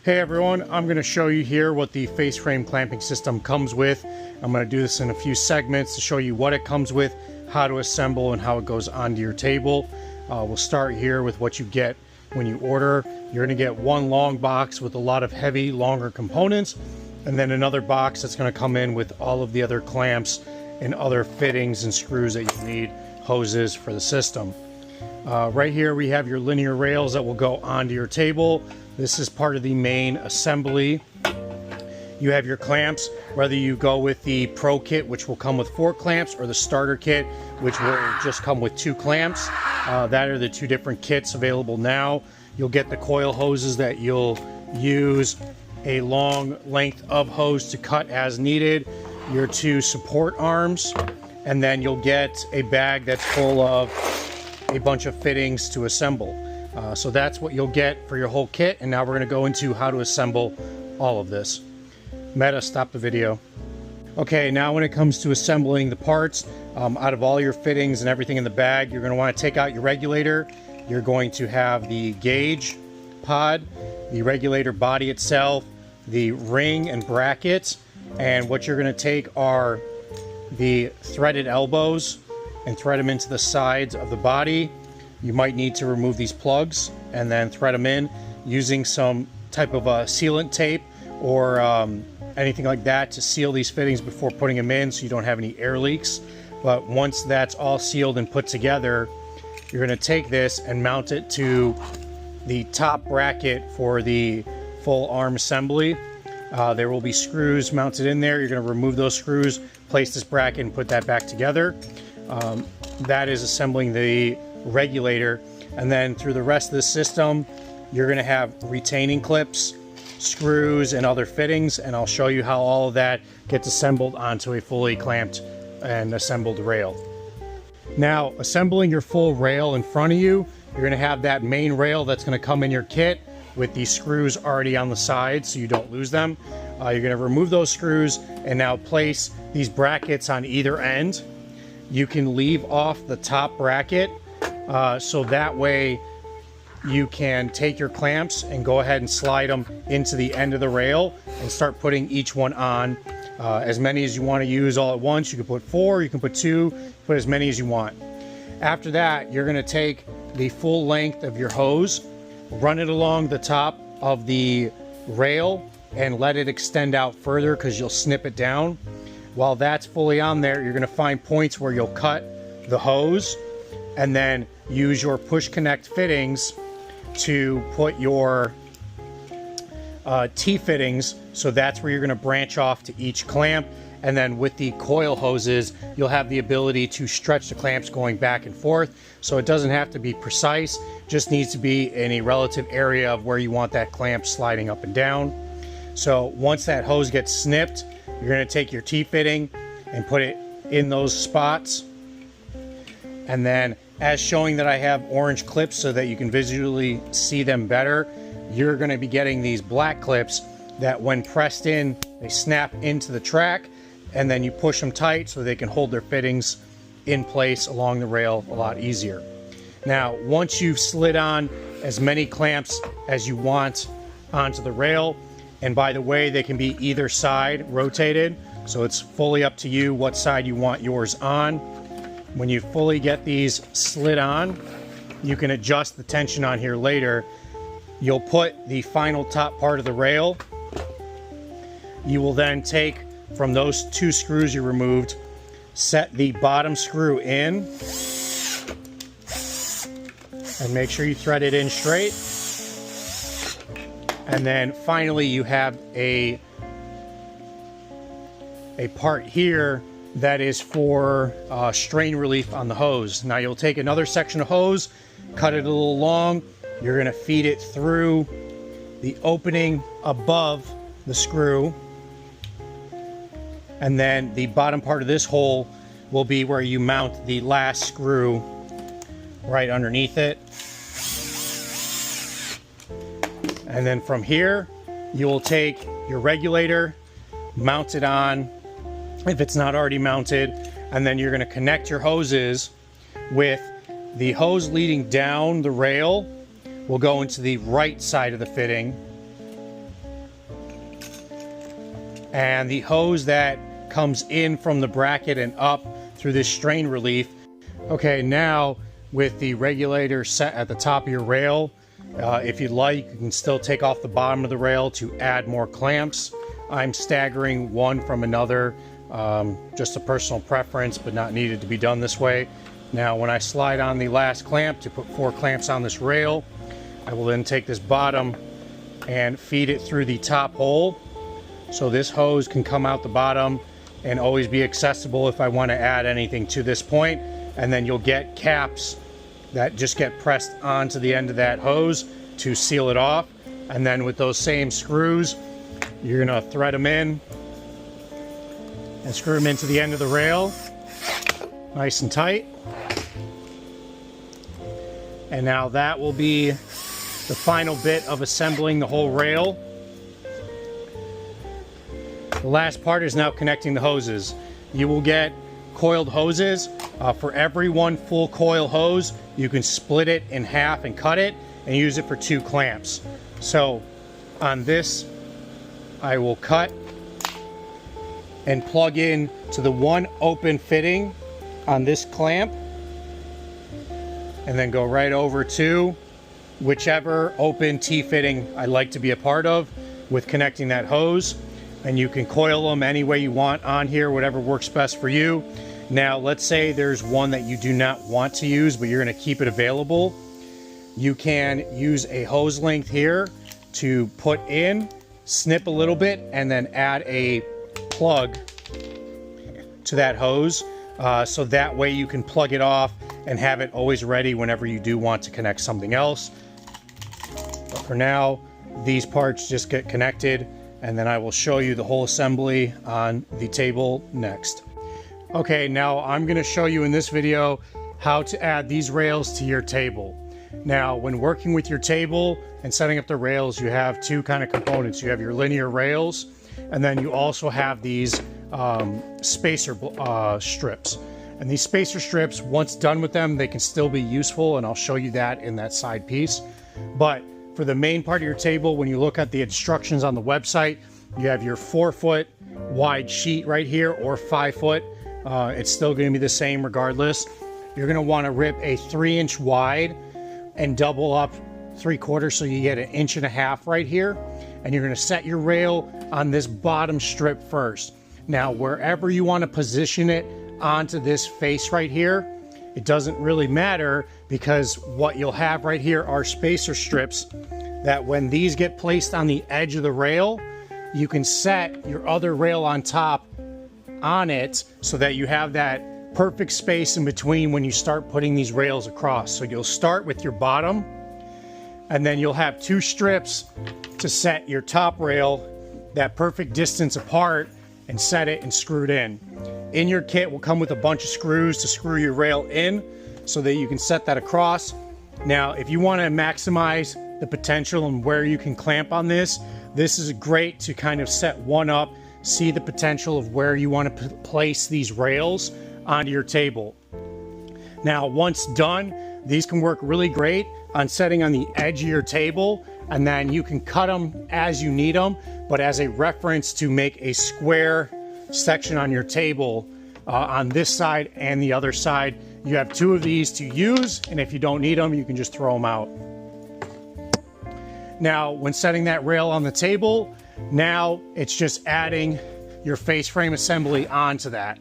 Hey everyone, I'm going to show you here what the face frame clamping system comes with. I'm going to do this in a few segments to show you what it comes with, how to assemble, and how it goes onto your table. We'll start here with what you get when you order. You're going to get one long box with a lot of heavy, longer components, and then another box that's going to come in with all of the other clamps and other fittings and screws that you need, hoses for the system. Right here we have your linear rails that will go onto your table. This is part of the main assembly. You have your clamps, whether you go with the Pro kit, which will come with 4 clamps, or the starter kit, which will just come with 2 clamps. That are the 2 different kits available now. You'll get the coil hoses that you'll use, a long length of hose to cut as needed, your 2 support arms, and then you'll get a bag that's full of a bunch of fittings to assemble. So that's what you'll get for your whole kit, and now we're going to go into how to assemble all of this. Meta, stop the video. Okay, now when it comes to assembling the parts, out of all your fittings and everything in the bag, you're going to want to take out your regulator. You're going to have the gauge pod, the regulator body itself, the ring and brackets, and what you're going to take are the threaded elbows and thread them into the sides of the body. You might need to remove these plugs and then thread them in using some type of a sealant tape or anything like that to seal these fittings before putting them in so you don't have any air leaks. But once that's all sealed and put together, you're going to take this and mount it to the top bracket for the full arm assembly. There will be screws mounted in there. You're going to remove those screws, place this bracket, and put that back together. That is assembling the regulator, and then through the rest of the system you're going to have retaining clips, screws, and other fittings, and I'll show you how all of that gets assembled onto a fully clamped and assembled rail. Now, assembling your full rail in front of you, you're going to have that main rail that's going to come in your kit with these screws already on the side so you don't lose them. You're going to remove those screws and now place these brackets on either end. You can leave off the top bracket so that way you can take your clamps and go ahead and slide them into the end of the rail and start putting each one on. As many as you want to use all at once. You can put 4, you can put 2, put as many as you want. After that, you're going to take the full length of your hose, run it along the top of the rail, and let it extend out further because you'll snip it down. While that's fully on there, you're going to find points where you'll cut the hose and then use your push connect fittings to put your T-fittings, so that's where you're going to branch off to each clamp. And then with the coil hoses, you'll have the ability to stretch the clamps going back and forth, so it doesn't have to be precise, just needs to be in a relative area of where you want that clamp sliding up and down. So once that hose gets snipped, you're going to take your T-fitting and put it in those spots. And then, as showing that I have orange clips so that you can visually see them better, you're going to be getting these black clips that when pressed in, they snap into the track, and then you push them tight so they can hold their fittings in place along the rail a lot easier. Now, once you've slid on as many clamps as you want onto the rail, and by the way, they can be either side rotated, so it's fully up to you what side you want yours on. When you fully get these slid on, you can adjust the tension on here later. You'll put the final top part of the rail. You will then take from those 2 screws you removed, set the bottom screw in, and make sure you thread it in straight. And then finally you have a part here that is for strain relief on the hose. Now you'll take another section of hose, cut it a little long, you're going to feed it through the opening above the screw, and then the bottom part of this hole will be where you mount the last screw right underneath it. And then from here you will take your regulator, mount it on if it's not already mounted, and then you're going to connect your hoses with the hose leading down the rail will go into the right side of the fitting, and the hose that comes in from the bracket and up through this strain relief. Okay, now with the regulator set at the top of your rail, if you'd like, you can still take off the bottom of the rail to add more clamps. I'm staggering one from another, just a personal preference, but not needed to be done this way. Now, when I slide on the last clamp to put 4 clamps on this rail, I will then take this bottom and feed it through the top hole. So this hose can come out the bottom and always be accessible if I want to add anything to this point. And then you'll get caps that just get pressed onto the end of that hose to seal it off. And then with those same screws, you're gonna thread them in and screw them into the end of the rail, nice and tight. And now that will be the final bit of assembling the whole rail. The last part is now connecting the hoses. You will get coiled hoses. For every 1 full coil hose, you can split it in half and cut it and use it for 2 clamps. So on this, I will cut and plug in to the 1 open fitting on this clamp, and then go right over to whichever open T-fitting I like to be a part of with connecting that hose. And you can coil them any way you want on here, whatever works best for you. Now, let's say there's one that you do not want to use, but you're going to keep it available. You can use a hose length here to put in, snip a little bit, and then add a plug to that hose. So that way you can plug it off and have it always ready whenever you do want to connect something else. But for now, these parts just get connected, and then I will show you the whole assembly on the table next. Okay, now I'm going to show you in this video how to add these rails to your table. Now, when working with your table and setting up the rails, you have 2 kind of components. You have your linear rails, and then you also have these spacer strips. And these spacer strips, once done with them, they can still be useful, and I'll show you that in that side piece. But for the main part of your table, when you look at the instructions on the website, you have your 4-foot wide sheet right here, or 5-foot. It's still going to be the same regardless. You're going to want to rip a 3-inch wide and double up 3/4 so you get 1.5 inches right here. And you're going to set your rail on this bottom strip first. Now, wherever you want to position it onto this face right here, it doesn't really matter, because what you'll have right here are spacer strips that when these get placed on the edge of the rail, you can set your other rail on top on it so that you have that perfect space in between when you start putting these rails across. So you'll start with your bottom, and then you'll have 2 strips to set your top rail that perfect distance apart and set it and screw it in. In your kit will come with a bunch of screws to screw your rail in so that you can set that across. Now, if you want to maximize the potential and where you can clamp on this, this is great to kind of set one up, see the potential of where you want to place these rails onto your table. Now, once done, these can work really great on setting on the edge of your table, and then you can cut them as you need them, but as a reference to make a square section on your table on this side and the other side. You have 2 of these to use, and if you don't need them, you can just throw them out. Now, when setting that rail on the table, now it's just adding your face frame assembly onto that.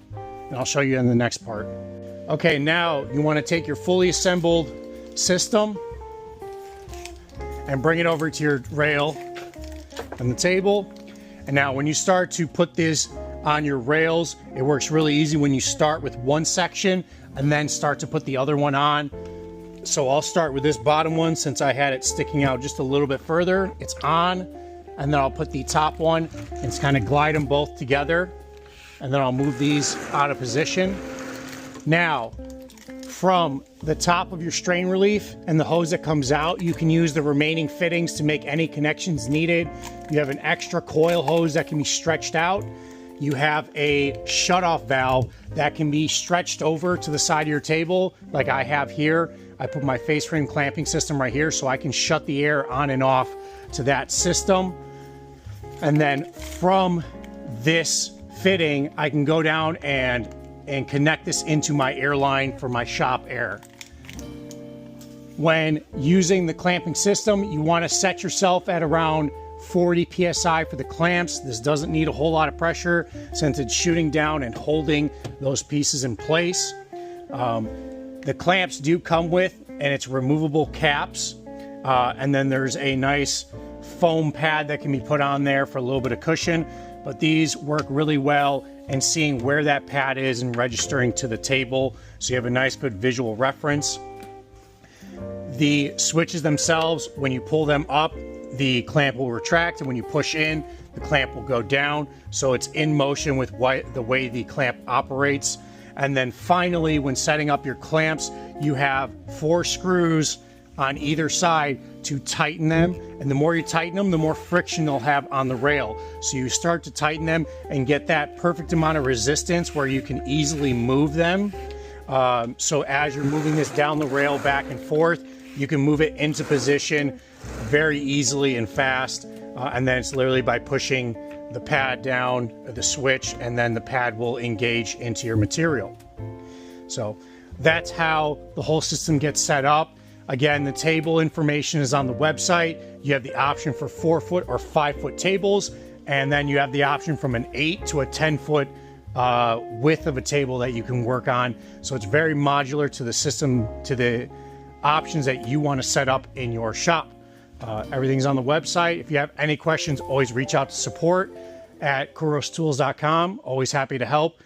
And I'll show you in the next part. Okay, now you want to take your fully assembled system and bring it over to your rail on the table. And now when you start to put this on your rails, it works really easy when you start with one section and then start to put the other one on. So I'll start with this bottom one since I had it sticking out just a little bit further. It's on, and then I'll put the top one and kind of glide them both together, and then I'll move these out of position. Now, from the top of your strain relief and the hose that comes out, you can use the remaining fittings to make any connections needed. You have an extra coil hose that can be stretched out. You have a shutoff valve that can be stretched over to the side of your table, like I have here. I put my FACEFRAM clamping system right here so I can shut the air on and off to that system. And then from this fitting, I can go down and connect this into my air line for my shop air. When using the clamping system, you want to set yourself at around 40 psi for the clamps. This doesn't need a whole lot of pressure since it's shooting down and holding those pieces in place. The clamps do come with, and it's removable caps, and then there's a nice foam pad that can be put on there for a little bit of cushion, but these work really well in seeing where that pad is and registering to the table, so you have a nice good visual reference. The switches themselves, when you pull them up, the clamp will retract, and when you push in, the clamp will go down, so it's in motion with the way the clamp operates. And then finally, when setting up your clamps, you have 4 screws on either side to tighten them, and the more you tighten them, the more friction they'll have on the rail. So you start to tighten them and get that perfect amount of resistance where you can easily move them. So as you're moving this down the rail back and forth, you can move it into position very easily and fast, and then it's literally by pushing the pad down, the switch, and then the pad will engage into your material. So that's how the whole system gets set up. Again, the table information is on the website. You have the option for 4-foot or 5-foot tables, and then you have the option from an 8 to a 10-foot width of a table that you can work on. So it's very modular to the system, to the options that you want to set up in your shop. Everything's on the website. If you have any questions, always reach out to support at kourostools.com. Always happy to help.